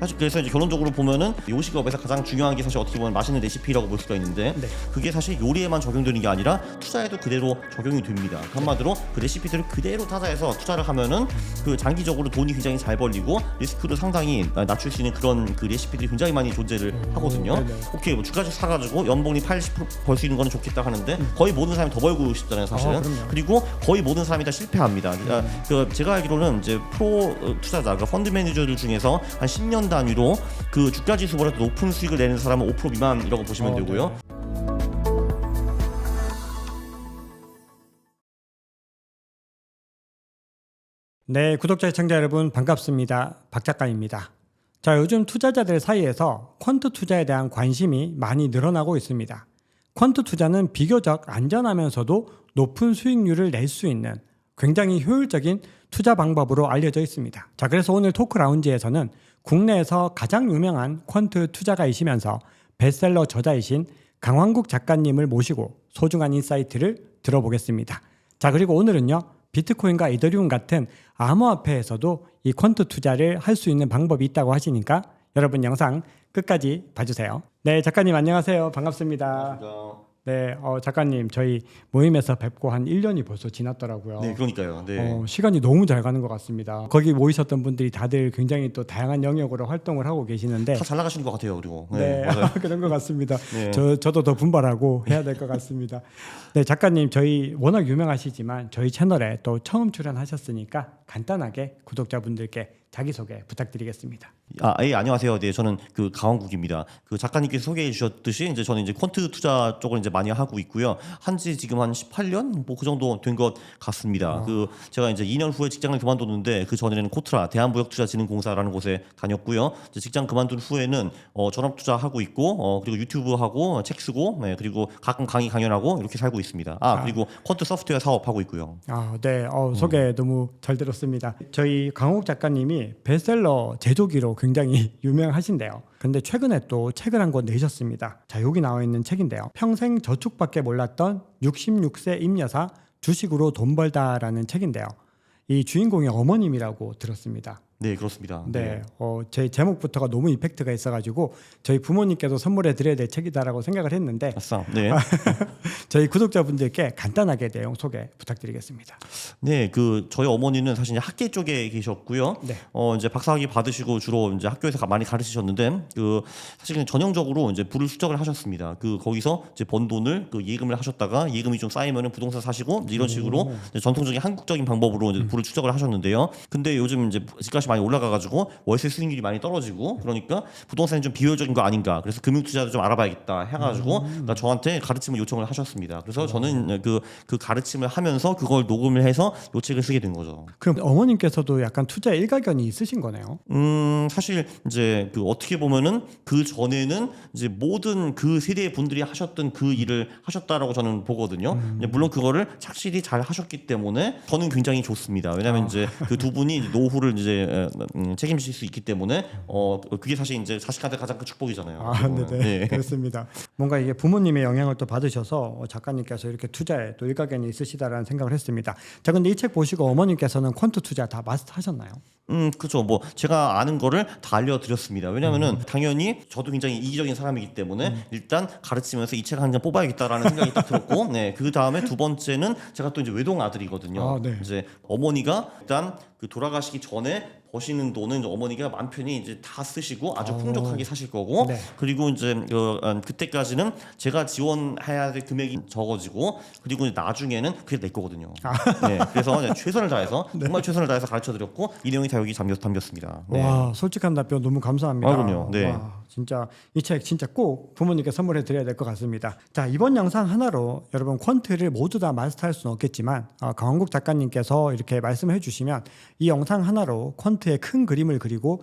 사실 그래서 이제 결론적으로 보면은 요식업에서 가장 중요한 게 사실 어떻게 보면 맛있는 레시피라고 볼 수가 있는데 네. 그게 사실 요리에만 적용되는 게 아니라 투자에도 그대로 적용이 됩니다. 한마디로 그 레시피들을 그대로 타자해서 투자를 하면은 그 장기적으로 돈이 굉장히 잘 벌리고 리스크도 상당히 낮출 수 있는 그런 그 레시피들이 굉장히 많이 존재를 하거든요. 네네. 오케이 뭐 주가씩 사가지고 연봉이 80% 벌 수 있는 거는 좋겠다 하는데 거의 모든 사람이 더 벌고 싶잖아요, 사실은. 그럼요. 그리고 거의 모든 사람이 다 실패합니다. 그 제가 알기로는 이제 프로 투자자, 그 펀드 매니저들 중에서 한 10년 단위로 그 주가 지수보다 더 높은 수익을 내는 사람은 5% 미만이라고 보시면 되고요. 네. 네, 구독자 시청자 여러분 반갑습니다. 박 작가입니다. 자, 요즘 투자자들 사이에서 퀀트 투자에 대한 관심이 많이 늘어나고 있습니다. 퀀트 투자는 비교적 안전하면서도 높은 수익률을 낼 수 있는 굉장히 효율적인 투자 방법으로 알려져 있습니다. 자, 그래서 오늘 토크 라운지에서는 국내에서 가장 유명한 퀀트 투자가이시면서 베스트셀러 저자이신 강환국 작가님을 모시고 소중한 인사이트를 들어보겠습니다. 자, 그리고 오늘은요, 비트코인과 이더리움 같은 암호화폐에서도 이 퀀트 투자를 할 수 있는 방법이 있다고 하시니까 여러분 영상 끝까지 봐주세요. 네, 작가님 안녕하세요. 반갑습니다. 네, 작가님 저희 모임에서 뵙고 한 1년이 벌써 지났더라고요. 네, 그러니까요. 네. 시간이 너무 잘 가는 것 같습니다. 거기 모이셨던 분들이 다들 굉장히 또 다양한 영역으로 활동을 하고 계시는데 다 잘 나가시는 것 같아요, 그리고. 네, 맞아요. 그런 것 같습니다. 네. 저도 더 분발하고 해야 될 것 같습니다. 네, 작가님 저희 워낙 유명하시지만 저희 채널에 또 처음 출연하셨으니까 간단하게 구독자분들께 자기소개 부탁드리겠습니다. 예, 안녕하세요. 네, 저는 그 강원국입니다. 그 작가님께서 소개해 주셨듯이 이제 저는 이제 퀀트 투자 쪽을 이제 많이 하고 있고요. 한지 지금 한 18년 뭐 그 정도 된 것 같습니다. 그 제가 이제 2년 후에 직장을 그만뒀는데 그 전에는 코트라 대한무역투자진흥공사라는 곳에 다녔고요. 이제 직장 그만둔 후에는 전업 투자하고 있고 그리고 유튜브 하고 책 쓰고 네, 그리고 가끔 강의 강연하고 이렇게 살고 있습니다. 그리고 퀀트 소프트웨어 사업하고 있고요. 네, 소개 너무 잘 들었습니다. 저희 강옥 작가님이 베스트셀러 제조기로 굉장히 유명하신데요. 근데 최근에 또 책을 한 권 내셨습니다. 자, 여기 나와 있는 책인데요. 평생 저축밖에 몰랐던 66세 임여사 주식으로 돈 벌다라는 책인데요. 이 주인공이 어머님이라고 들었습니다. 네, 그렇습니다. 네, 제 제목부터가 너무 이펙트가 있어가지고 저희 부모님께도 선물해 드려야 될 책이다라고 생각을 했는데 아싸. 네. 저희 구독자분들께 간단하게 내용 소개 부탁드리겠습니다. 네, 그 저희 어머니는 사실 이제 학계 쪽에 계셨고요. 네. 이제 박사학위 받으시고 주로 이제 학교에서 많이 가르치셨는데 그 사실 그냥 전형적으로 이제 부를 축적을 하셨습니다. 그 거기서 이제 번 돈을 그 예금을 하셨다가 예금이 좀 쌓이면은 부동산 사시고 이제 이런 식으로 이제 전통적인 한국적인 방법으로 이제 부를 축적을 하셨는데요. 근데 요즘 이제 집값이 많이 올라가가지고 월세 수익률이 많이 떨어지고 그러니까 부동산이 좀 비효율적인 거 아닌가. 그래서 금융투자도 좀 알아봐야겠다 해가지고 그러니까 저한테 가르침을 요청을 하셨습니다. 그래서 저는 그 가르침을 하면서 그걸 녹음을 해서 요 책을 쓰게 된 거죠. 그럼 어머님께서도 약간 투자에 일가견이 있으신 거네요. 사실 이제 그 어떻게 보면은 그 전에는 이제 모든 그 세대의 분들이 하셨던 그 일을 하셨다라고 저는 보거든요. 물론 그거를 착실히 잘 하셨기 때문에 저는 굉장히 좋습니다. 왜냐하면 이제 그 두 분이 노후를 이제 책임질 수 있기 때문에 그게 사실 이제 자식한테 가장 큰 축복이잖아요. 네네. 네. 그렇습니다. 뭔가 이게 부모님의 영향을 또 받으셔서 작가님께서 이렇게 투자에 또 일가견이 있으시다라는 생각을 했습니다. 자, 근데 이 책 보시고 어머님께서는 퀀트 투자 다 마스터하셨나요? 그렇죠. 뭐 제가 아는 거를 다 알려드렸습니다. 왜냐하면은 당연히 저도 굉장히 이기적인 사람이기 때문에 일단 가르치면서 이 책 한 장 뽑아야겠다라는 생각이 딱 들었고, 네, 그 다음에 두 번째는 제가 또 이제 외동 아들이거든요. 네. 이제 어머니가 일단 그 돌아가시기 전에 버시는 돈은 이제 어머니가 맘 편히 이제 다 쓰시고 아주 풍족하게 사실 거고, 네. 그리고 이제 그때까지는 제가 지원해야 될 금액이 적어지고, 그리고 이제 나중에는 그게 내 거거든요. 네, 그래서 이제 최선을 다해서 정말 최선을 다해서 가르쳐드렸고 이 내용이 다 여기 담겼습니다. 네. 와, 솔직한 답변 너무 감사합니다. 그럼요. 네. 와, 진짜 이 책 진짜 꼭 부모님께 선물해 드려야 될 것 같습니다. 자, 이번 영상 하나로 여러분 퀀트를 모두 다 마스터할 수는 없겠지만 강원국 작가님께서 이렇게 말씀해 주시면 이 영상 하나로 퀀트의 큰 그림을 그리고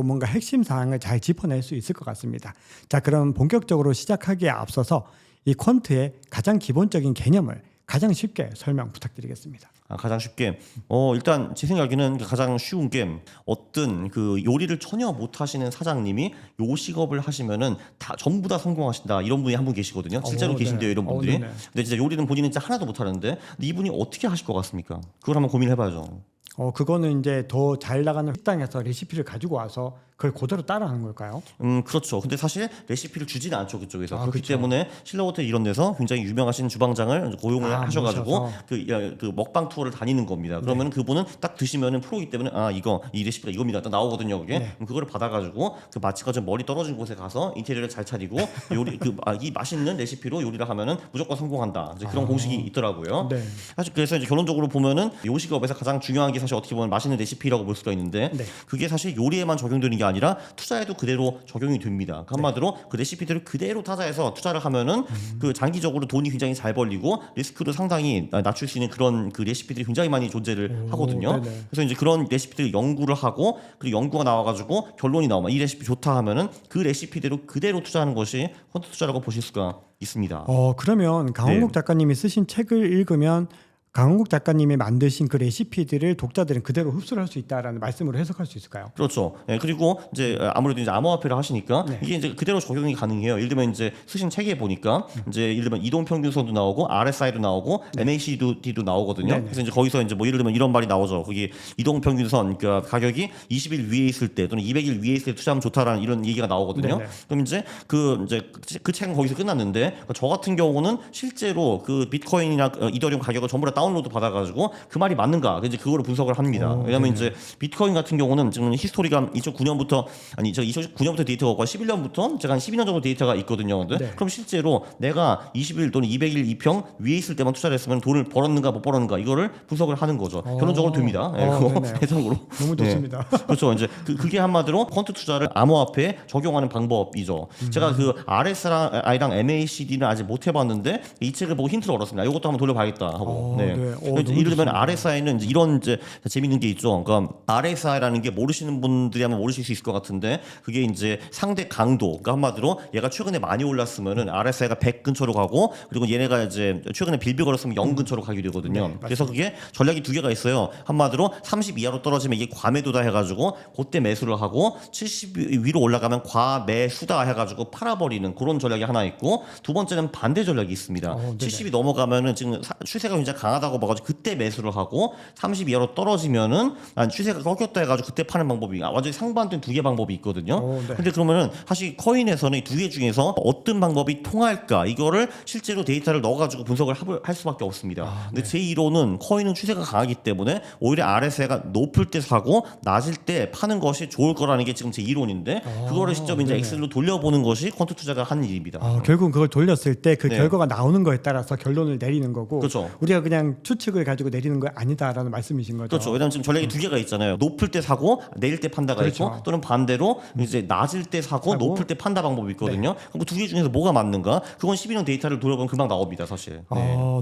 뭔가 핵심 사항을 잘 짚어낼 수 있을 것 같습니다. 자, 그럼 본격적으로 시작하기에 앞서서 이 퀀트의 가장 기본적인 개념을 가장 쉽게 설명 부탁드리겠습니다. 가장 쉽게 일단 제 생각에는 가장 쉬운 게 어떤 그 요리를 전혀 못 하시는 사장님이 요식업을 하시면은 다 전부 다 성공하신다 이런 분이 한 분 계시거든요. 실제로 계신데요, 이런 분들이. 네네. 근데 진짜 요리는 본인은 진짜 하나도 못 하는데 이분이 어떻게 하실 것 같습니까? 그걸 한번 고민해봐야죠. 그거는 이제 더 잘 나가는 식당에서 레시피를 가지고 와서 그걸 그대로 따라하는 걸까요? 그렇죠. 근데 사실 레시피를 주지는 않죠 그쪽에서. 그렇기 그렇죠. 때문에 신라 호텔 이런 데서 굉장히 유명하신 주방장을 고용을 하셔가지고 모셔서. 그 먹방 투어를 다니는 겁니다. 그러면 그분은 딱 드시면은 프로이기 때문에 이 레시피가 이겁니다. 딱 나오거든요. 그게 그럼 그거를 받아가지고 그 마취가 좀 멀리 떨어진 곳에 가서 인테리어를 잘 차리고 요리 이 맛있는 레시피로 요리를 하면은 무조건 성공한다. 이제 그런 공식이 있더라고요. 네. 사실 그래서 이제 결론적으로 보면은 요식업에서 가장 중요한 게 사실 어떻게 보면 맛있는 레시피라고 볼 수가 있는데 네. 그게 사실 요리에만 적용되는 게 아니라 투자에도 그대로 적용이 됩니다. 한마디로 그 레시피들을 그대로 타자해서 투자를 하면은 그 장기적으로 돈이 굉장히 잘 벌리고 리스크도 상당히 낮출 수 있는 그런 그 레시피들이 굉장히 많이 존재를 하거든요. 네네. 그래서 이제 그런 레시피들 연구를 하고 그리고 연구가 나와가지고 결론이 나오면 이 레시피 좋다 하면은 그 레시피대로 그대로 투자하는 것이 펀드 투자라고 보실 수가 있습니다. 그러면 강원국 작가님이 쓰신 책을 읽으면 강원국 작가님이 만드신 그 레시피들을 독자들은 그대로 흡수를 할 수 있다라는 말씀으로 해석할 수 있을까요? 그렇죠. 예, 그리고 이제 아무래도 이제 암호화폐를 하시니까 네. 이게 이제 그대로 적용이 가능해요. 예를 들면 이제 쓰신 책에 보니까 이제 예를 들면 이동평균선도 나오고 RSI도 나오고 MACD도 나오거든요. 네네. 그래서 이제 거기서 이제 뭐 예를 들면 이런 말이 나오죠. 거기 이동평균선 그러니까 가격이 20일 위에 있을 때 또는 200일 위에 있을 때 투자하면 좋다라는 이런 얘기가 나오거든요. 네네. 그럼 이제 그 책은 거기서 끝났는데 저 같은 경우는 실제로 그 비트코인이나 이더리움 가격을 전부 다 다운로드 받아가지고 그 말이 맞는가 이제 그거를 분석을 합니다. 왜냐하면 이제 비트코인 같은 경우는 지금 히스토리가 2009년부터 제가 2009년부터 데이터가 없고 11년부터 제가 한 12년 정도 데이터가 있거든요. 근데 그럼 실제로 내가 20일 또는 200일 이평 위에 있을 때만 투자를 했으면 돈을 벌었는가 못 벌었는가 이거를 분석을 하는 거죠. 결론적으로 됩니다. 그거 해석으로. 너무 좋습니다. 그렇죠. 이제 그게 한마디로 퀀트 투자를 암호화폐에 적용하는 방법이죠. 제가 그 RSI랑 MACD는 아직 못 해봤는데 이 책을 보고 힌트를 얻었습니다. 이것도 한번 돌려봐야겠다 하고. 예를 들면 RSI는 이제 이런 이제 재밌는 게 있죠. 그러니까 RSI라는 게 모르시는 분들이 아마 모르실 수 있을 것 같은데 그게 이제 상대 강도. 그러니까 한마디로 얘가 최근에 많이 올랐으면은 RSI가 100 근처로 가고 그리고 얘네가 이제 최근에 빌빌 걸었으면 0 근처로 가게 되거든요. 그래서 그게 전략이 두 개가 있어요. 한마디로 30 이하로 떨어지면 이게 과매도다 해가지고 그때 매수를 하고 70 위로 올라가면 과매수다 해가지고 팔아버리는 그런 전략이 하나 있고 두 번째는 반대 전략이 있습니다. 70이 넘어가면은 지금 추세가 굉장히 강하다고 봐가지고 그때 매수를 하고 30 이하로 떨어지면은 추세가 꺾였다 해가지고 그때 파는 방법이 완전히 상반된 두 개 방법이 있거든요. 근데 그러면은 사실 코인에서는 이 두 개 중에서 어떤 방법이 통할까 이거를 실제로 데이터를 넣어가지고 분석을 할 수밖에 없습니다. 근데 제 이론은 코인은 추세가 강하기 때문에 오히려 RSI가 높을 때 사고 낮을 때 파는 것이 좋을 거라는 게 지금 제 이론인데 그거를 직접 이제 엑셀로 돌려보는 것이 퀀트 투자가 하는 일입니다. 결국은 그걸 돌렸을 때 그 네. 결과가 나오는 거에 따라서 결론을 내리는 거고 그렇죠. 우리가 그냥 추측을 가지고 내리는 거 아니다라는 말씀이신 거죠. 그렇죠. 왜냐하면 지금 전략이 두 개가 있잖아요. 높을 때 사고 내릴 때 판다가 그렇죠. 있고 또는 반대로 이제 낮을 때 사고 높을 때 판다 방법이 있거든요. 그럼 그 두 개 중에서 뭐가 맞는가? 그건 12년 데이터를 돌려보면 금방 나옵니다, 사실.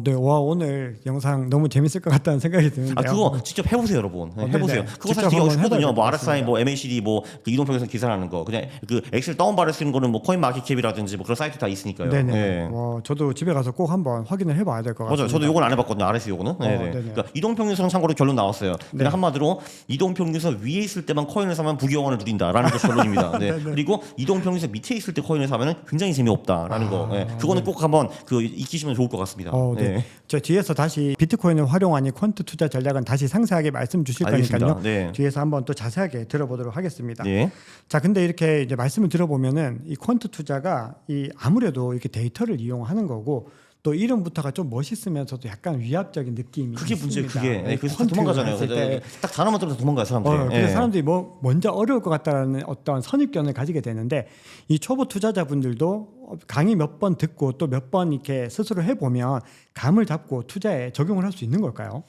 네. 와 오늘 영상 너무 재밌을 것 같다는 생각이 드는데요. 그거 직접 해보세요, 여러분. 해보세요. 네네. 그거 직접 사실 되게 한번 쉽거든요. 해봐야 뭐 될 RSI, 뭐 MACD, 뭐 그 이동평균선 계산하는 거. 그냥 그 엑셀 다운 받을 수 있는 거는 뭐 코인 마켓캡이라든지 뭐 그런 사이트 다 있으니까요. 네네. 네. 저도 집에 가서 꼭 한번 확인을 해봐야 될 것 같아요. 맞아요. 저도 요건 안 해봤거든요. RS 요거는. 네네. 그러니까 이동평균선 참고로 결론 나왔어요. 그냥 한마디로 이동평균선 위에 있을 때만 코인을 사면 부귀영화를 누린다라는 게 결론입니다. 그리고 이동평균선 밑에 있을 때 코인을 사면은 굉장히 재미없다라는 거. 그거는 꼭 한번 그 익히시면 좋을 것 같습니다. 저 뒤에서 다시 비트코인을 활용한 이 퀀트 투자 전략은 다시 상세하게 말씀 주실 알겠습니다. 거니까요. 뒤에서 한번 또 자세하게 들어보도록 하겠습니다. 네. 자, 근데 이렇게 이제 말씀을 들어보면은 이 퀀트 투자가 이 아무래도 이렇게 데이터를 이용하는 거고 또 이름부터가 좀 멋있으면서도 약간 위압적인 느낌이 그게 문제 있습니다. 그게. 그래서 다 퀀트를 도망가잖아요. 했을 때. 딱 단어만 들어도 도망가요, 사람들이. 그래서 사람들이 뭐 먼저 어려울 것 같다는 어떤 선입견을 가지게 되는데 이 초보 투자자분들도 강의 몇 번 듣고 또 몇 번 이렇게 스스로 해보면 감을 잡고 투자에 적용을 할 수 있는 걸까요?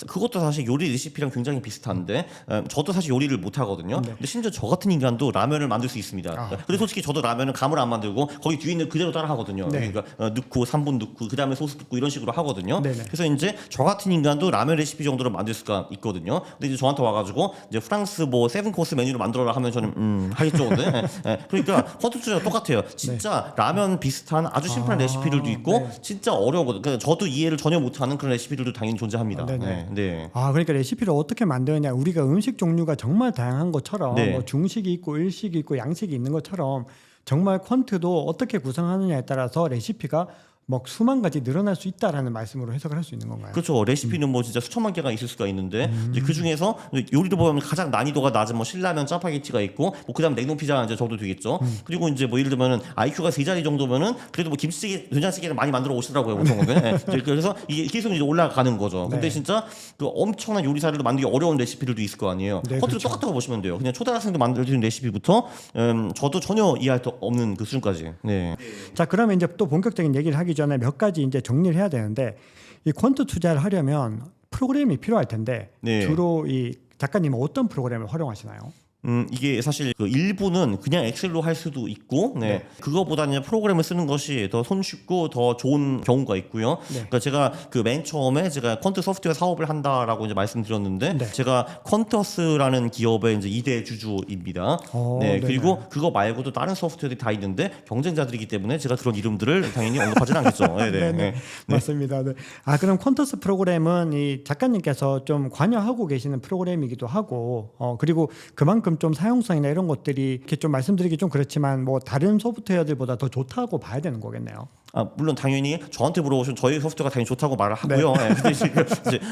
그것도 사실 요리 레시피랑 굉장히 비슷한데 저도 사실 요리를 못 하거든요. 근데 심지어 저 같은 인간도 라면을 만들 수 있습니다. 근데 솔직히 저도 라면은 감을 안 만들고 거기 뒤에 있는 그대로 따라 하거든요. 그러니까 넣고 3분 넣고 그다음에 소스 넣고 이런 식으로 하거든요. 그래서 이제 저 같은 인간도 라면 레시피 정도로 만들 수가 있거든요. 근데 이제 저한테 와가지고 이제 프랑스 뭐 7코스 메뉴를 만들어라 하면 저는 하겠죠. 근데 그러니까 퀀트 투자가 똑같아요. 진짜 라면 비슷한 아주 심플한 레시피들도 있고 진짜 어려우거든요. 그러니까 저도 이해를 전혀 못하는 그런 레시피들도 당연히 존재합니다. 그러니까 레시피를 어떻게 만드느냐 우리가 음식 종류가 정말 다양한 것처럼 뭐 중식이 있고 일식이 있고 양식이 있는 것처럼 정말 퀀트도 어떻게 구성하느냐에 따라서 레시피가 뭐 수만 가지 늘어날 수 있다라는 말씀으로 해석을 할 수 있는 건가요? 그렇죠. 레시피는 뭐 진짜 수천만 개가 있을 수가 있는데 이제 그 중에서 요리를 보면 가장 난이도가 낮은 뭐 신라면, 짜파게티가 있고 뭐 그다음 냉동 피자 이제 저도 되겠죠. 그리고 이제 뭐 예를 들면은 IQ가 3자리 정도면은 그래도 뭐 김치찌개, 된장찌개를 많이 만들어 오시더라고요, 보통은. 네. 이제 그래서 이게 계속 이제 올라가는 거죠. 근데 네. 진짜 그 엄청난 요리사들도 만들기 어려운 레시피들도 있을 거 아니에요. 네, 컨트롤 그렇죠. 똑같다고 보시면 돼요. 그냥 초등학생도 만들 수 있는 레시피부터 저도 전혀 이해할 수 없는 그 수준까지. 네. 자, 그러면 이제 또 본격적인 얘기를 하기 전에 몇 가지 이제 정리를 해야 되는데 이 퀀트 투자를 하려면 프로그램이 필요할 텐데 네. 주로 이 작가님은 어떤 프로그램을 활용하시나요? 이게 사실 그 일부는 그냥 엑셀로 할 수도 있고, 네. 그거보다는 프로그램을 쓰는 것이 더 손쉽고 더 좋은 경우가 있고요. 네. 그러니까 제가 그 맨 처음에 제가 퀀트 소프트웨어 사업을 한다라고 이제 말씀드렸는데, 네. 제가 퀀터스라는 기업의 이제 2대 주주입니다. 네. 네네. 그리고 그거 말고도 다른 소프트웨어들이 다 있는데 경쟁자들이기 때문에 제가 그런 이름들을 당연히 언급하지는 않겠죠. 네, 네. 네네. 맞습니다. 네. 아, 그럼 퀀터스 프로그램은 이 작가님께서 좀 관여하고 계시는 프로그램이기도 하고, 그리고 그만큼 좀 사용성이나 이런 것들이 이렇게 좀 말씀드리기 좀 그렇지만 뭐 다른 소프트웨어들보다 더 좋다고 봐야 되는 거겠네요. 물론 당연히 저한테 물어보시면 저희 소프트웨어가 당연히 좋다고 말을 하고요. 네. 근데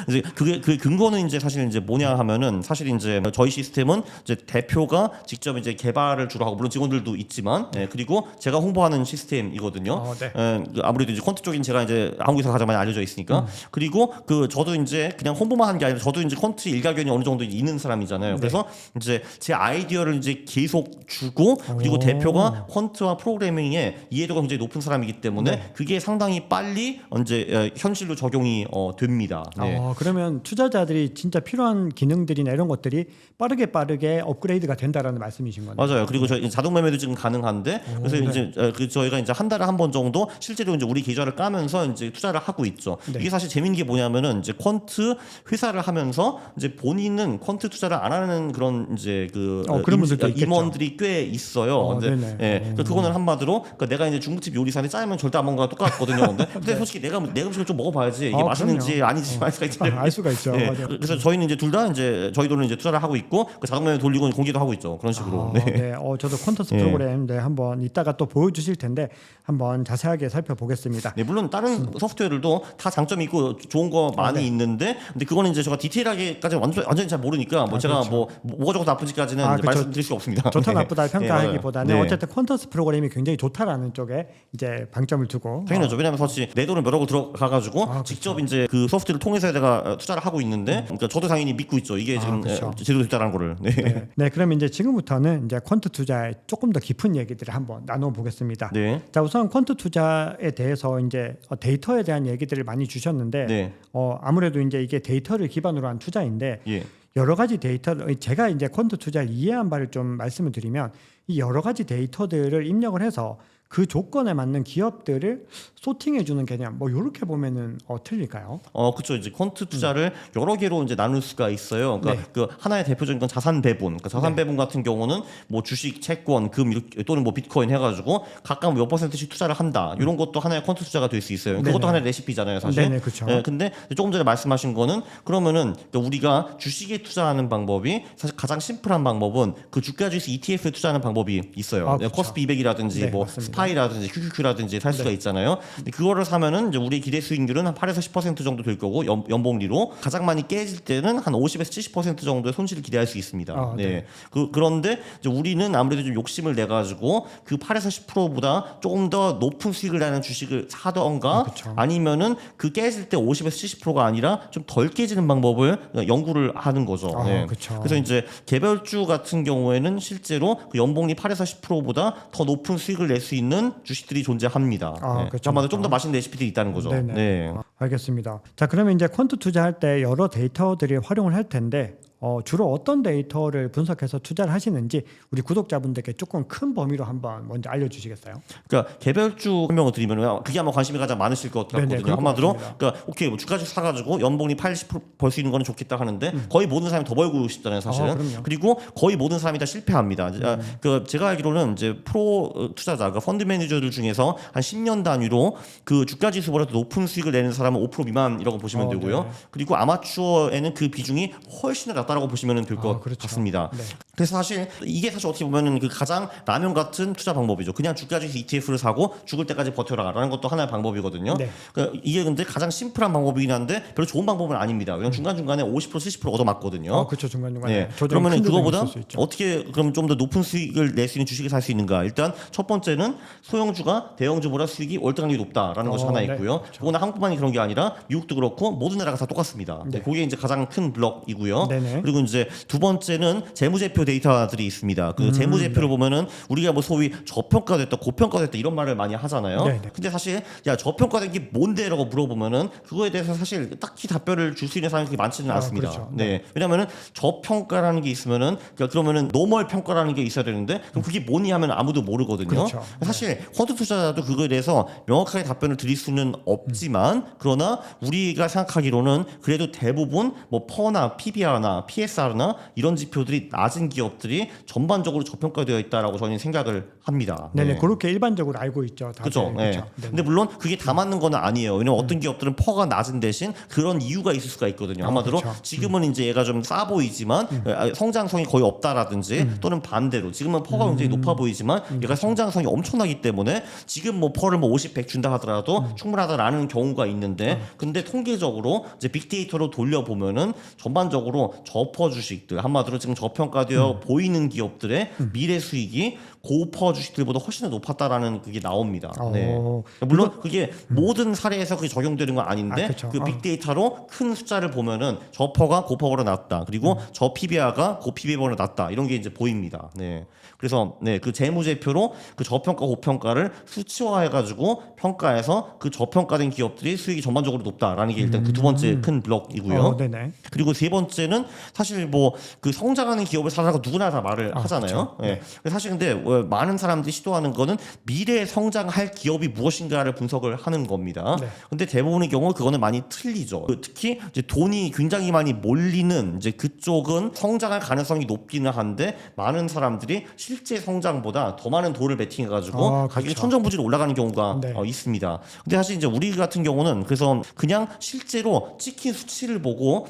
이제 그게 그 근거는 이제 사실 이제 뭐냐 하면은 사실 이제 저희 시스템은 이제 대표가 직접 이제 개발을 주로 하고 물론 직원들도 있지만 그리고 제가 홍보하는 시스템이거든요. 네. 아무래도 이제 콘트 쪽인 제가 이제 한국에서 가장 많이 알려져 있으니까 그리고 그 저도 이제 그냥 홍보만 하는 게 아니라 저도 이제 콘트 일가견이 어느 정도 있는 사람이잖아요. 그래서 이제 제 아이디어를 이제 계속 주고 그리고 대표가 콘트와 프로그래밍에 이해도가 굉장히 높은 사람이기 때문에 그게 상당히 빨리 이제 현실로 적용이 됩니다. 네. 그러면 투자자들이 진짜 필요한 기능들이나 이런 것들이 빠르게 업그레이드가 된다라는 말씀이신 거네요. 맞아요. 그리고 저희 자동 매매도 지금 가능한데 그래서 이제 그 저희가 이제 한 달에 한 번 정도 실제로 이제 우리 계좌를 까면서 이제 투자를 하고 있죠. 네. 이게 사실 재밌는 게 뭐냐면은 이제 퀀트 회사를 하면서 이제 본인은 퀀트 투자를 안 하는 그런 이제 그 그런 분들도 있겠죠. 임원들이 꽤 있어요. 근데 그러니까 그거는 한마디로 그러니까 내가 이제 중국집 요리사인데 짜면 절대 안 먹는 거랑 똑같거든요. 근데 솔직히 내가 음식을 좀 먹어봐야지 이게 맛있는지 그럼요. 아닌지 알 수가 있잖아요. 알 수가 있죠. 맞아요. 그래서 저희는 이제 둘 다 이제 저희 돈을 이제 투자를 하고 있고 그 자동 매매 돌리고 공개도 하고 있죠. 그런 식으로. 네. 저도 퀀터스 프로그램 한번 이따가 또 보여주실 텐데 한번 자세하게 살펴보겠습니다. 네, 물론 다른 소프트웨어들도 다 장점이 있고 좋은 거 많이 있는데, 근데 그거는 이제 제가 디테일하게까지 완전히 잘 모르니까 뭐 제가 그렇죠. 뭐가 좋고 나쁜지까지는 이제 그렇죠. 말씀드릴 수가 없습니다. 좋다 네. 나쁘다 평가하기보다는 네. 어쨌든 퀀터스 프로그램이 굉장히 좋다라는 쪽에 이제 방점을 두고 당연하죠. 왜냐하면 사실 내 돈을 몇 억을 들어가가지고 직접 이제 그 소프트웨어를 통해서 내가 투자를 하고 있는데, 그러니까 저도 당연히 믿고 있죠. 이게 지금 그렇죠. 제대로 됐다는 거를. 네. 네, 그러면 이제 지금부터는 이제 퀀트 투자의 조금 더 깊은 얘기들을 한번 나눠보겠습니다. 네. 자, 우선 퀀트 투자에 대해서 이제 데이터에 대한 얘기들을 많이 주셨는데, 네. 아무래도 이제 이게 데이터를 기반으로 한 투자인데 예. 여러 가지 데이터를 제가 이제 퀀트 투자를 이해한 바를 좀 말씀을 드리면 이 여러 가지 데이터들을 입력을 해서 그 조건에 맞는 기업들을 소팅해 주는 개념 뭐 이렇게 보면은 틀릴까요? 그렇죠. 이제 퀀트 투자를 여러 개로 이제 나눌 수가 있어요. 그러니까 그 하나의 대표적인 건 자산 배분. 그러니까 자산 배분 같은 경우는 뭐 주식, 채권, 금 또는 뭐 비트코인 해가지고 각각 몇 %씩 투자를 한다. 이런 것도 하나의 퀀트 투자가 될 수 있어요. 그것도 하나의 레시피잖아요, 사실. 네네, 그렇죠. 근데 조금 전에 말씀하신 거는 그러면은 우리가 주식에 투자하는 방법이 사실 가장 심플한 방법은 그 주가지수 ETF에 투자하는 방법이 있어요. 그렇죠. 코스피 200이라든지 뭐 맞습니다. 스파이라든지 QQQ라든지 살 수가 있잖아요. 근데 그거를 사면은 이제 우리 기대 수익률은 한 8에서 10% 정도 될 거고 연봉리로 가장 많이 깨질 때는 한 50에서 70% 정도의 손실을 기대할 수 있습니다. 네. 그런데 이제 우리는 아무래도 좀 욕심을 내 가지고 그 8에서 10%보다 조금 더 높은 수익을 내는 주식을 사던가 아니면은 그 깨질 때 50에서 70%가 아니라 좀 덜 깨지는 방법을 연구를 하는 거죠. 네. 그렇죠. 그래서 이제 개별주 같은 경우에는 실제로 그 연봉리 8에서 10%보다 더 높은 수익을 낼 수 있는 주식들이 존재합니다. 그렇죠. 아마도 좀 더 맛있는 레시피들이 있다는 거죠. 네네. 네. 알겠습니다. 자, 그러면 이제 퀀트 투자할 때 여러 데이터들이 활용을 할 텐데 주로 어떤 데이터를 분석해서 투자를 하시는지 우리 구독자분들께 조금 큰 범위로 한번 먼저 알려주시겠어요? 그러니까 개별주 설명을 드리면 그게 아마 관심이 가장 많으실 것 같거든요. 그럴 것 한마디로 같습니다. 그러니까 오케이 뭐 주가지 사가지고 연봉이 80%벌 수 있는 거는 좋겠다 하는데 거의 모든 사람이 더 벌고 싶잖아요, 사실은. 그럼요. 그리고 거의 모든 사람이 다 실패합니다. 그 제가 알기로는 이제 프로 투자자, 그러니까 펀드 매니저들 중에서 한 10년 단위로 그 주가 지수보다 더 높은 수익을 내는 사람은 5% 미만이라고 보시면 되고요. 그리고 아마추어에는 그 비중이 훨씬 더 낮다. 올랐다라고 보시면 될 것 그렇죠. 같습니다. 네. 그래서 사실 이게 사실 어떻게 보면은 그 가장 라면 같은 투자 방법이죠. 그냥 주가 주식 ETF를 사고 죽을 때까지 버텨라라는 것도 하나의 방법이거든요. 네. 그러니까 이게 근데 가장 심플한 방법이긴 한데 별로 좋은 방법은 아닙니다. 왜냐면 중간중간에 50% 70% 얻어맞거든요. 그렇죠. 중간중간에. 네. 조정 그러면은 큰 조정이 그거보다 있을 수 있죠. 어떻게 그럼 좀 더 높은 수익을 낼 수 있는 주식을 살 수 있는가? 일단 첫 번째는 소형주가 대형주보다 수익이 월등하게 높다라는 것이 하나 네. 있고요. 그렇죠. 그거는 한국만이 그런 게 아니라 미국도 그렇고 모든 나라가 다 똑같습니다. 네. 그게 이제 가장 큰 블럭이고요. 네네. 그리고 이제 두 번째는 재무제표 데이터들이 있습니다. 그 재무제표를 보면은 우리가 뭐 소위 저평가됐다, 고평가됐다 이런 말을 많이 하잖아요. 네네. 근데 사실 야 저평가된 게 뭔데라고 물어보면은 그거에 대해서 사실 딱히 답변을 줄 수 있는 사람이 그렇게 많지는 않습니다. 그렇죠. 네. 왜냐면은 저평가라는 게 있으면은 그러면은 노멀 평가라는 게 있어야 되는데 그럼 그게 뭐니 하면 아무도 모르거든요. 그렇죠. 사실 펀드 투자자도 그거에 대해서 명확하게 답변을 드릴 수는 없지만 그러나 우리가 생각하기로는 그래도 대부분 뭐 퍼나 PBR나 PSR나 이런 지표들이 낮은 기업들이 전반적으로 저평가되어 있다라고 저는 생각을 합니다. 네네. 그렇게 일반적으로 알고 있죠. 다들. 그렇죠. 네. 그렇죠. 네네. 근데 물론 그게 다 맞는 건 아니에요. 왜냐면 어떤 기업들은 퍼가 낮은 대신 그런 이유가 있을 수가 있거든요. 한마디로 그렇죠. 지금은 이제 얘가 좀 싸 보이지만 성장성이 거의 없다라든지 또는 반대로 지금은 퍼가 굉장히 높아 보이지만 얘가 성장성이 엄청나기 때문에 지금 뭐 퍼를 뭐 50, 100 준다 하더라도 충분하다라는 경우가 있는데 근데 통계적으로 이제 빅데이터로 돌려보면은 전반적으로 저퍼 주식들 한마디로 지금 저평가되어 보이는 기업들의 미래 수익이 고퍼 주식들보다 훨씬 더 높았다라는 그게 나옵니다. 네. 물론 그게 모든 사례에서 그게 적용되는 건 아닌데 그렇죠. 그 빅데이터로 큰 숫자를 보면은 저퍼가 고퍼보다 낮다. 그리고 저 PBR가 고 PBR보다 낮다. 이런 게 이제 보입니다. 네. 그래서 네, 그 재무제표로 그 저평가 고평가를 수치화해 가지고 평가해서 그 저평가된 기업들이 수익이 전반적으로 높다라는 게 일단 그 두 번째 큰 블럭이고요. 네네. 그리고 세 번째는 사실 뭐 그 성장하는 기업을 사라고 누구나 다 말을 하잖아요. 그렇죠. 예. 사실 근데 많은 사람들이 시도하는 거는 미래 성장할 기업이 무엇인가를 분석을 하는 겁니다. 네. 근데 대부분의 경우 그거는 많이 틀리죠. 특히 이제 돈이 굉장히 많이 몰리는 이제 그쪽은 성장할 가능성이 높기는 한데 많은 사람들이 실제 성장보다 더 많은 돈을 베팅해 가지고 가격이 그렇죠. 천정부지로 올라가는 경우가 네. 있습니다. 근데 사실 이제 우리 같은 경우는 그래서 그냥 실제로 찍힌 수치를 보고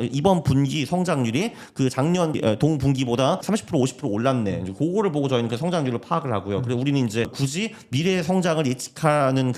이번 분기 성장률이 그 작년 동분기보다 30% 50% 올랐네. 이제 그거를 보고 저희는 그 성장률을 파악을 하고요. 그래서 우리는 이제 굳이 미래의 성장을 예측하는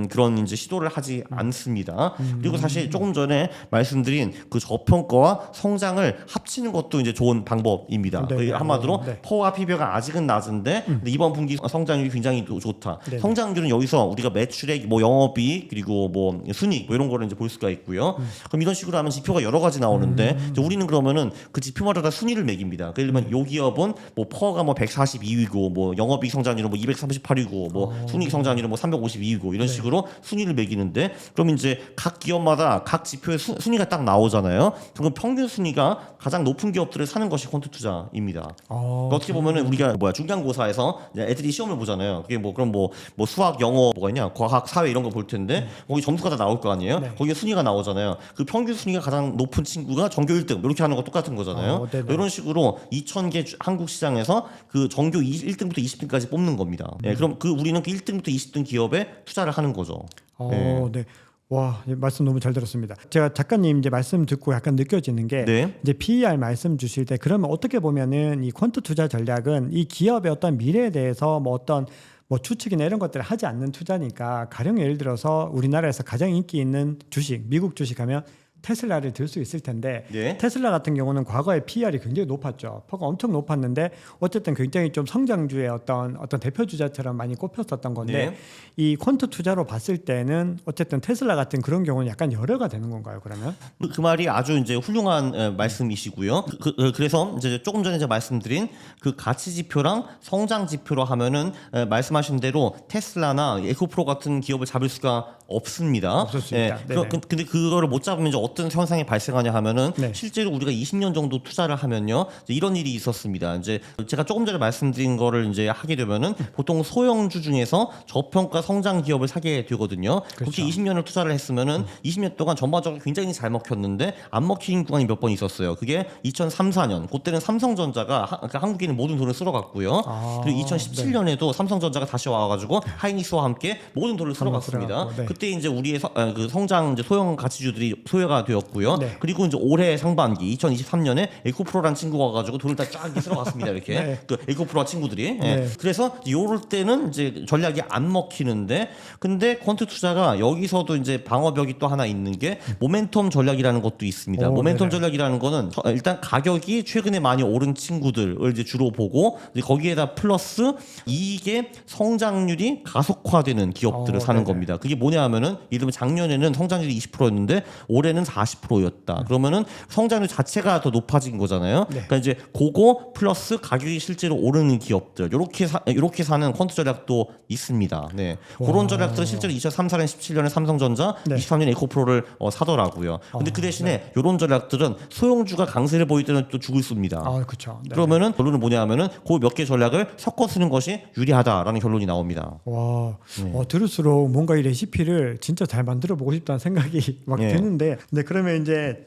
그런 이제 시도를 하지 않습니다. 그리고 사실 조금 전에 말씀드린 그 저평가와 성장을 합치는 것도 이제 좋은 방법입니다. 네. 한마디로 네. 퍼와 PB가 아직은 낮은데 근데 이번 분기 성장률이 굉장히 좋다. 네. 성장률은 여기서 우리가 매출액, 뭐 영업이익 그리고 뭐 순이익 뭐 이런 거를 이제 볼 수가 있고요. 그럼 이런 식으로 하면 지표가 여러 가지 나오는데 이제 우리는 그러면은 그 지표마다 다 순위를 매깁니다. 예를 들면 요 기업은 뭐 퍼가 뭐 142위고 뭐 영업이익 성장률은 뭐 238위고 뭐 순이익 성장률은 뭐 352위고 이런 식으로 순위를 매기는데 그럼 이제 각 기업마다 각 지표의 순위가 딱 나오잖아요. 그럼 평균 순위가 가장 높은 기업들을 사는 것이 퀀트 투자입니다. 그러니까 어떻게 보면은 우리가 중간고사에서 이제 애들이 시험을 보잖아요. 그게 뭐 그럼 뭐 수학, 영어 뭐가 있냐, 과학, 사회 이런 거 볼 텐데 거기 점수가 다 나올 거 아니에요. 네. 거기에 순위가 나오잖아요. 그 평균 순위가 가장 높은 친구가 전교 1등 이렇게 하는 거 똑같은 거잖아요. 이런 식으로 2,000개 한국 시장에서 그 전교 1등부터 20등까지 뽑는 겁니다. 네, 그럼 그 우리는 그 1등부터 20등 기업에 투자를 하는 거죠. 네. 와, 말씀 너무 잘 들었습니다. 제가 작가님 이제 말씀 듣고 약간 느껴지는 게 네. 이제 PER 말씀 주실 때 그러면 어떻게 보면은 이 퀀트 투자 전략은 이 기업의 어떤 미래에 대해서 뭐 어떤 뭐 추측이나 이런 것들을 하지 않는 투자니까 가령 예를 들어서 우리나라에서 가장 인기 있는 주식, 미국 주식 하면 테슬라를 들 수 있을 텐데 네. 테슬라 같은 경우는 과거에 PER이 굉장히 높았죠. 퍼가 엄청 높았는데 어쨌든 굉장히 좀 성장주의 어떤 대표 주자처럼 많이 꼽혔었던 건데 네. 이 퀀트 투자로 봤을 때는 어쨌든 테슬라 같은 그런 경우는 약간 열애가 되는 건가요? 그러면? 그 말이 아주 이제 훌륭한 말씀이시고요. 그래서 이제 조금 전에 제가 말씀드린 그 가치 지표랑 성장 지표로 하면은 말씀하신 대로 테슬라나 에코프로 같은 기업을 잡을 수가 없습니다. 없었습니다. 근데 그거를 못 잡으면 이제 어떤 현상이 발생하냐 하면은 네. 실제로 우리가 20년 정도 투자를 하면요 이제 이런 일이 있었습니다. 이제 제가 조금 전에 말씀드린 거를 이제 하게 되면은 보통 소형주 중에서 저평가 성장 기업을 사게 되거든요. 그렇게 20년을 투자를 했으면은 20년 동안 전반적으로 굉장히 잘 먹혔는데 안 먹힌 구간이 몇 번 있었어요. 그게 2003, 4년 그때는 삼성전자가 그러니까 한국에 있는 모든 돈을 쓸어갔고요. 그리고 2017년에도 삼성전자가 다시 와가지고 하이닉스와 함께 모든 돈을 쓸어갔습니다. 네. 그때 이제 우리의 그 성장 이제 소형 가치주들이 소외가 되었고요. 네. 그리고 이제 올해 상반기 2023년에 에코프로라는 친구가 와가지고 돈을 다 쫙 쓸어갔습니다. 이렇게 네. 그 에코프로 친구들이. 예. 네. 그래서 요럴 때는 이제 전략이 안 먹히는데, 근데 퀀트 투자가 여기서도 이제 방어벽이 또 하나 있는 게 모멘텀 전략이라는 것도 있습니다. 오, 모멘텀 네네. 전략이라는 거는 일단 가격이 최근에 많이 오른 친구들을 이제 주로 보고 이제 거기에다 플러스 이익의 성장률이 가속화되는 기업들을 사는 네네. 겁니다. 그게 뭐냐 하면은 예를 들면 작년에는 성장률이 20%였는데 올해는 40%였다. 그러면은 성장률 자체가 더 높아진 거잖아요. 네. 그러니까 이제 그거 플러스 가격이 실제로 오르는 기업들 요렇게 사는 퀀트 전략도 있습니다. 네. 그런 전략들은 실제로 2003, 4년, 17년에 삼성전자, 네. 23년 에코프로를 사더라고요. 근데 그 대신에 요런 전략들은 소형주가 강세를 보일 때는 또 죽을 씁니다. 그렇죠. 네. 그러면은 결론은 뭐냐 하면은 그 몇 개 전략을 섞어 쓰는 것이 유리하다라는 결론이 나옵니다. 와, 네. 들을수록 뭔가 이 레시피를 진짜 잘 만들어 보고 싶다는 생각이 막 네. 드는데, 네, 그러면 이제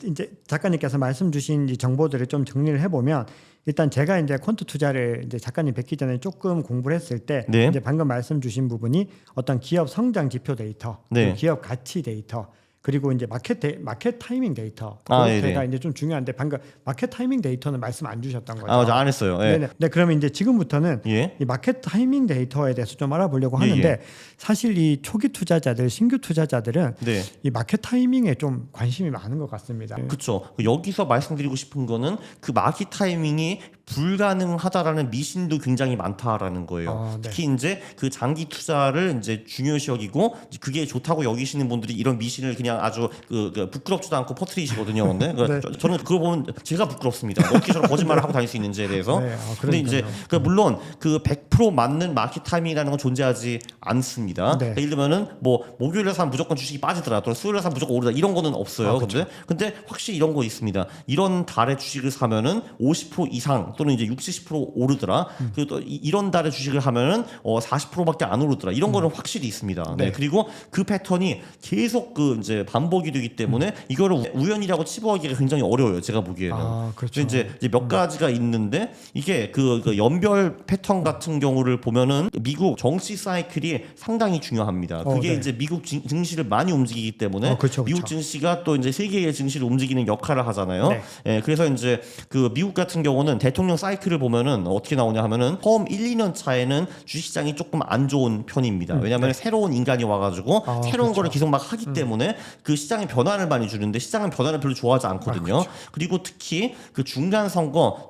작가님께서 말씀 주신 이 정보들을 좀 정리를 해보면, 일단 제가 이제 퀀트 투자를 이제 작가님 뵙기 전에 조금 공부를 했을 때, 네. 이제 방금 말씀 주신 부분이 어떤 기업 성장 지표 데이터, 네. 그리고 기업 가치 데이터, 그리고 이제 마켓 타이밍 데이터. 네네. 그것가 이제 좀 중요한데, 방금 마켓 타이밍 데이터는 말씀 안 주셨던 거죠? 맞아, 안 했어요. 예. 네네. 네, 그러면 이제 지금부터는 예. 이 마켓 타이밍 데이터에 대해서 좀 알아보려고 예, 하는데, 예. 사실 이 초기 투자자들, 신규 투자자들은 네. 이 마켓 타이밍에 좀 관심이 많은 것 같습니다. 그렇죠. 여기서 말씀드리고 싶은 거는 그 마켓 타이밍이 불가능하다라는 미신도 굉장히 많다라는 거예요. 네. 특히 이제 그 장기 투자를 이제 중요시 여기고 그게 좋다고 여기시는 분들이 이런 미신을 그냥 아주 그 부끄럽지도 않고 퍼뜨리시거든요. 근데 네. 저는 그거 보면 제가 부끄럽습니다. 어떻게 저런 거짓말을 하고 다닐 수 있는지에 대해서. 네, 근데 이제 그 물론 그 100% 맞는 마켓 타이밍이라는 건 존재하지 않습니다. 네. 그러니까 예를 들면은 뭐 목요일에 사면 무조건 주식이 빠지더라, 또는 수요일에 사면 무조건 오르다 이런 거는 없어요. 근데 확실히 이런 거 있습니다. 이런 달에 주식을 사면은 50% 이상 또는 이제 60, 70% 오르더라. 그리고 또 이런 달에 주식을 하면은 40%밖에 안 오르더라. 이런 거는 확실히 있습니다. 네. 네. 그리고 그 패턴이 계속 그 이제 반복이 되기 때문에 이거를 우연이라고 치부하기가 굉장히 어려워요. 제가 보기에는. 그렇죠. 이제 몇 가지가 있는데 이게 그 연별 패턴 같은 경우를 보면은 미국 정치 사이클이 상당히 중요합니다. 그게 네. 이제 미국 증시를 많이 움직이기 때문에 그렇죠, 미국 그렇죠. 증시가 또 이제 세계의 증시를 움직이는 역할을 하잖아요. 네. 예, 그래서 이제 그 미국 같은 경우는 대통령 사이클을 보면은 어떻게 나오냐 하면은 처음 1, 2년 차에는 주식시장이 조금 안 좋은 편입니다. 왜냐하면 새로운 인간이 와가지고 새로운 그렇죠. 거를 계속 막 하기 때문에 그 시장에 변화를 많이 주는데 시장은 변화를 별로 좋아하지 않거든요. 그리고 특히 그 중간 선거가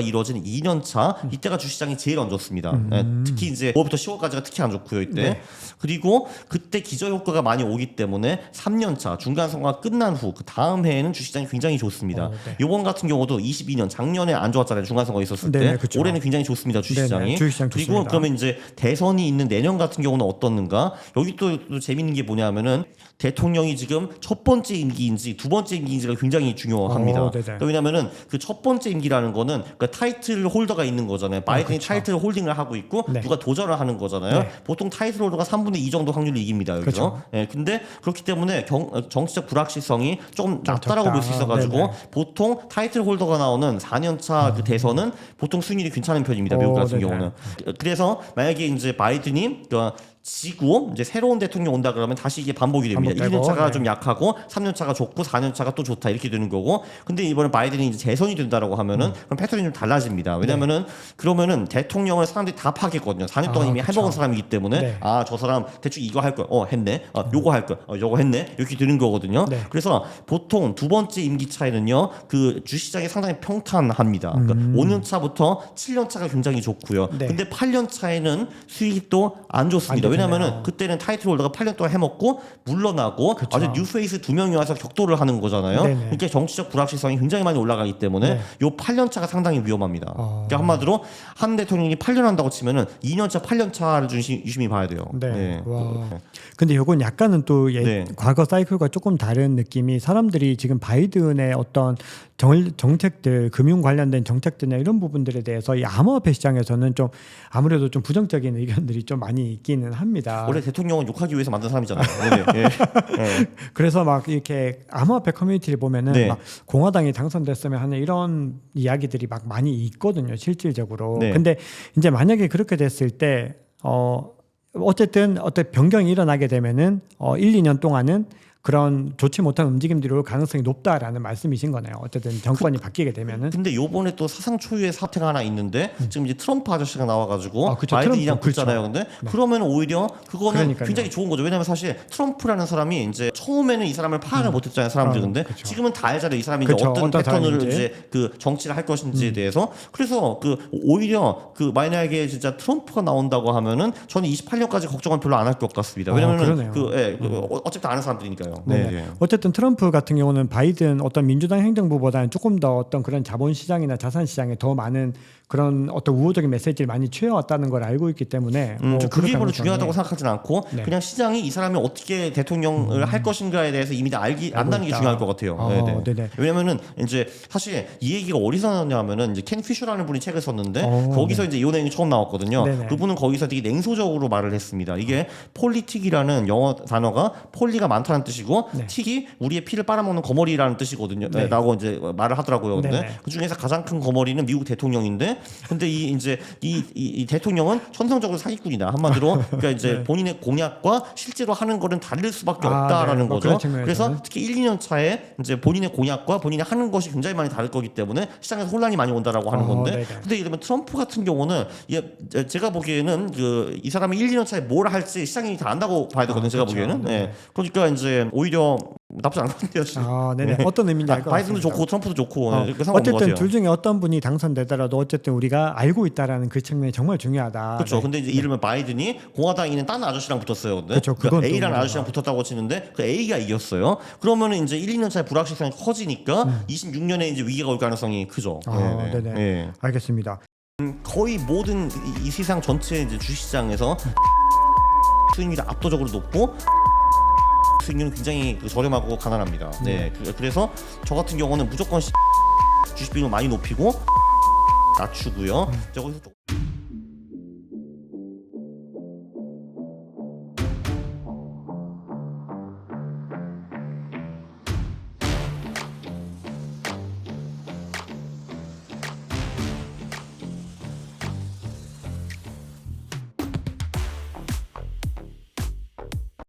이루어진 2년 차 이때가 주시장이 제일 안 좋습니다. 예, 특히 이제 5월부터 10월까지가 특히 안 좋고요 이때. 네. 그리고 그때 기저 효과가 많이 오기 때문에 3년 차 중간 선거가 끝난 후 그 다음 해에는 주시장이 굉장히 좋습니다. 네. 이번 같은 경우도 22년 작년에 안 좋았잖아요. 중간 선거 있었을 때. 네네, 그쵸. 올해는 굉장히 좋습니다. 주시장이. 네네, 주식시장 그리고 좋습니다. 그러면 이제 대선이 있는 내년 같은 경우는 어떻는가? 여기 또 재밌는 게 뭐냐면은 대통령이 지금 첫 번째 임기인지 두 번째 임기인지가 굉장히 중요합니다. 네네. 그러니까 왜냐면은 그 첫 번째 임기라는 거는 그 타이틀 홀더가 있는 거잖아요. 바이든이 그쵸. 타이틀 홀딩을 하고 있고 네. 누가 도전을 하는 거잖아요. 네. 보통 타이틀 홀더가 3분의 2 정도 확률로 이깁니다. 여기서. 그쵸. 예, 근데 그렇기 때문에 정치적 불확실성이 조금 낮다라고 볼 수 적다. 있어가지고 네네. 보통 타이틀 홀더가 나오는 4년차 그 대선은 보통 수익률이 괜찮은 편입니다. 미국 같은 네네. 경우는. 그래서 만약에 이제 바이든이 지고 이제 새로운 대통령 온다 그러면 다시 이게 반복이 됩니다. 반복되고, 1년 차가 네. 좀 약하고 3년 차가 좋고 4년 차가 또 좋다 이렇게 되는 거고. 근데 이번에 바이든이 이제 재선이 된다라고 하면은 그럼 패턴이 좀 달라집니다. 왜냐면은 그러면은 대통령을 사람들이 다 파악했거든요. 4년 동안 이미 그쵸. 해먹은 사람이기 때문에 네. 저 사람 대충 이거 할 거야. 했네. 요거 할 거야. 요거 했네. 이렇게 되는 거거든요. 네. 그래서 보통 두 번째 임기 차에는요. 그 주시장이 상당히 평탄합니다. 그러니까 5년 차부터 7년 차가 굉장히 좋고요. 네. 근데 8년 차에는 수익이 또 안 좋습니다. 안 좋네요. 왜냐면은 그때는 타이틀 홀더가 8년 동안 해먹고 물러나고 그쵸. 아주 뉴페이스 2명이 와서 격돌을 하는 거잖아요. 네네. 그러니까 정치적 불확실성이 굉장히 많이 올라가기 때문에 네. 요 8년 차가 상당히 위험합니다. 그러니까 한마디로 한 대통령이 8년 한다고 치면은 2년 차, 8년 차를 유심히 봐야 돼요. 네. 와. 근데 요건 약간은 또 네. 과거 사이클과 조금 다른 느낌이, 사람들이 지금 바이든의 어떤 정책들, 금융 관련된 정책들이나 이런 부분들에 대해서 이 암호화폐 시장에서는 좀 아무래도 좀 부정적인 의견들이 좀 많이 있기는 합니다. 원래 대통령은 욕하기 위해서 만든 사람이잖아요. 네. 예. 그래서 막 이렇게 암호화폐 커뮤니티를 보면은 네. 막 공화당이 당선됐으면 하는 이런 이야기들이 막 많이 있거든요, 실질적으로. 네. 근데 이제 만약에 그렇게 됐을 때 어쨌든 어떤 변경이 일어나게 되면은 1, 2년 동안은 그런 좋지 못한 움직임들이 올 가능성이 높다라는 말씀이신 거네요. 어쨌든 정권이 바뀌게 되면은. 근데 요번에 또 사상 초유의 사태가 하나 있는데 지금 이제 트럼프 아저씨가 나와가지고 아, 그쵸, 바이든이랑 트럼프, 붙잖아요. 그쵸. 근데 네. 그러면 오히려 그거는 그러니까요. 굉장히 좋은 거죠. 왜냐면 사실 트럼프라는 사람이 이제 처음에는 이 사람을 파악을 못했잖아요. 사람들이. 근데 그쵸. 지금은 다 알잖아요. 이 사람이 이제 그쵸, 어떤 어떤 패턴을 사람인지. 이제 그 정치를 할 것인지에 대해서. 그래서 그 오히려 그 만약에 진짜 트럼프가 나온다고 하면은 저는 28년까지 걱정은 별로 안 할 것 같습니다. 왜냐면은 그러네요. 어차피 아는 사람들이니까요. 네. 네. 어쨌든 트럼프 같은 경우는 바이든 어떤 민주당 행정부보다는 조금 더 어떤 그런 자본시장이나 자산시장에 더 많은 그런 어떤 우호적인 메시지를 많이 취해왔다는 걸 알고 있기 때문에 저 그게 별로 중요하다고 생각하진 않고 네. 그냥 시장이 이 사람이 어떻게 대통령을 할 것인가에 대해서 이미 다 안다는 게 있다. 중요할 것 같아요. 네네. 왜냐면은 이제 사실 이 얘기가 어디서 나왔냐면은 이제 켄 피셔라는 분이 책을 썼는데 거기서 이제 이 내용이 처음 나왔거든요. 네네. 그분은 거기서 되게 냉소적으로 말을 했습니다. 이게 폴리틱이라는 영어 단어가 폴리가 많다는 뜻이고 네. 틱이 우리의 피를 빨아먹는 거머리라는 뜻이거든요. 네. 라고 이제 말을 하더라고요. 근데 네네. 그 중에서 가장 큰 거머리는 미국 대통령인데, 근데 이 대통령은 천성적으로 사기꾼이다. 한마디로 그러니까 이제 네. 본인의 공약과 실제로 하는 거는 다를 수밖에 아, 없다라는 네. 뭐 거죠. 그런 측면에서는. 그래서 특히 1, 2년 차에 이제 본인의 공약과 본인이 하는 것이 굉장히 많이 다를 거기 때문에 시장에서 혼란이 많이 온다라고 하는 건데, 네네. 근데 이러면 트럼프 같은 경우는 제가 보기에는 이 사람이 1, 2년 차에 뭘 할지 시장이 다 안다고 봐야 되거든요. 제가 그렇죠. 보기에는. 네. 네. 그러니까 이제 오히려 나쁘지 않을 것 같아요. 네네. 어떤 의미인지 알 것 같습니다. 바이든도 좋고 트럼프도 좋고 이렇게 상관없는 것 어쨌든 같아요. 둘 중에 어떤 분이 당선되더라도 어쨌든 우리가 알고 있다라는 그 측면이 정말 중요하다. 그렇죠. 네. 근데 이제 이르면 바이든이 공화당에 다른 아저씨랑 붙었어요. 근데 그쵸, 그건 또 A라는 뭔가. 아저씨랑 붙었다고 치는데 그 A가 이겼어요. 그러면은 이제 1, 2년 차에 불확실성이 커지니까 26년에 이제 위기가 올 가능성이 크죠. 네네. 네. 알겠습니다. 거의 모든 이 세상 전체 이제 주식시장에서 수익률이 압도적으로 높고 수익률은 굉장히 저렴하고 가난합니다. 네. 그래서 저 같은 경우는 무조건 주식 비율을 많이 높이고 낮추고요. 저거서